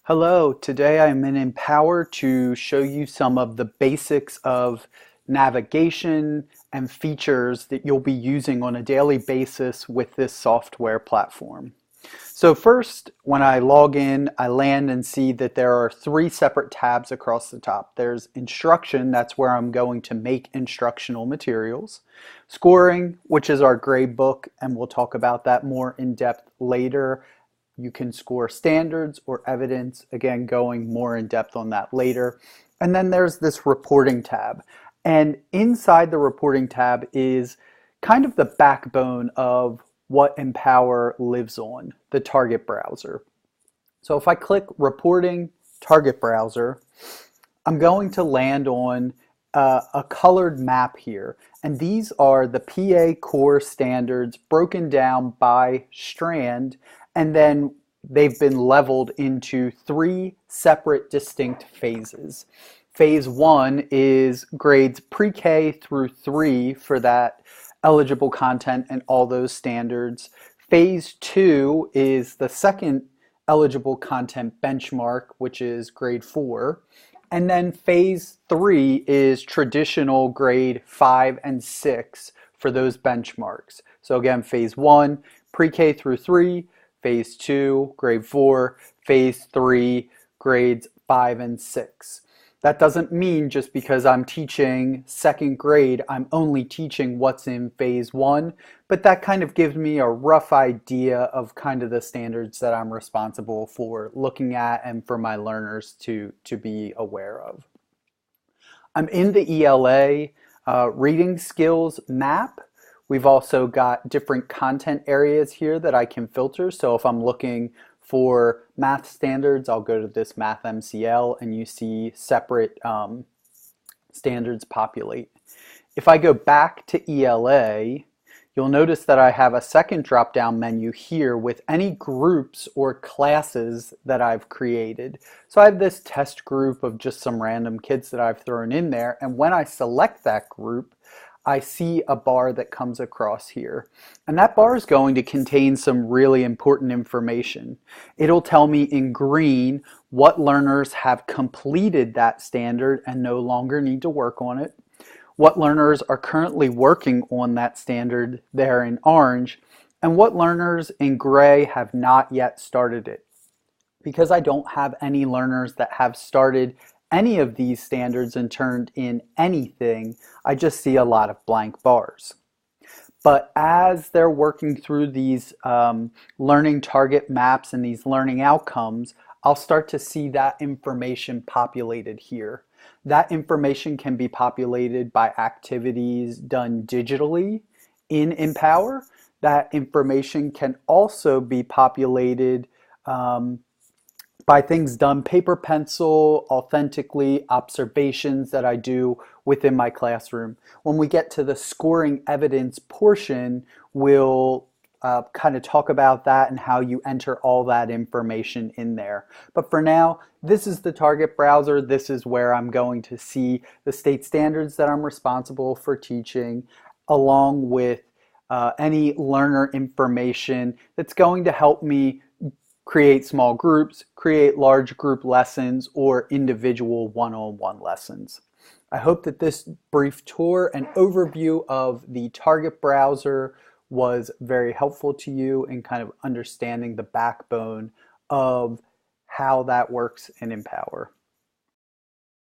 Hello, today I'm in Empower to show you some of the basics of navigation and features that you'll be using on a daily basis with this software platform. So first, when I log in, I land and see that there are three separate tabs across the top. There's instruction, that's where I'm going to make instructional materials. Scoring, which is our grade book, and we'll talk about that more in depth later. You can score standards or evidence, again, going more in depth on that later. And then there's this reporting tab. And inside the reporting tab is kind of the backbone of what Empower lives on, the target browser. So if I click reporting target browser, I'm going to land on a colored map here. And these are the PA core standards broken down by strand, and then they've been leveled into three separate distinct phases. Phase 1 is grades pre-K through 3 for that eligible content and all those standards. Phase 2 is the second eligible content benchmark, which is grade 4. And then phase 3 is traditional grade 5 and 6 for those benchmarks. So again, phase 1, pre-K through 3, phase 2, grade 4, phase 3, grades 5 and 6. That doesn't mean just because I'm teaching second grade, I'm only teaching what's in phase 1, but that kind of gives me a rough idea of kind of the standards that I'm responsible for looking at and for my learners to be aware of. I'm in the ELA reading skills map. We've also got different content areas here that I can filter. So if I'm looking for math standards, I'll go to this Math MCL and you see separate standards populate. If I go back to ELA, you'll notice that I have a second drop-down menu here with any groups or classes that I've created. So I have this test group of just some random kids that I've thrown in there, and when I select that group, I see a bar that comes across here. And that bar is going to contain some really important information. It'll tell me in green what learners have completed that standard and no longer need to work on it, what learners are currently working on that standard there in orange, and what learners in gray have not yet started it. Because I don't have any learners that have started any of these standards and turned in anything, I just see a lot of blank bars. But as they're working through these learning target maps and these learning outcomes, I'll start to see that information populated here. That information can be populated by activities done digitally in Empower. That information can also be populated by things done paper pencil, authentically, observations that I do within my classroom. When we get to the scoring evidence portion, we'll kind of talk about that and how you enter all that information in there. But for now, this is the target browser. This is where I'm going to see the state standards that I'm responsible for teaching, along with any learner information that's going to help me create small groups, create large group lessons, or individual one-on-one lessons. I hope that this brief tour and overview of the target browser was very helpful to you in kind of understanding the backbone of how that works in Empower.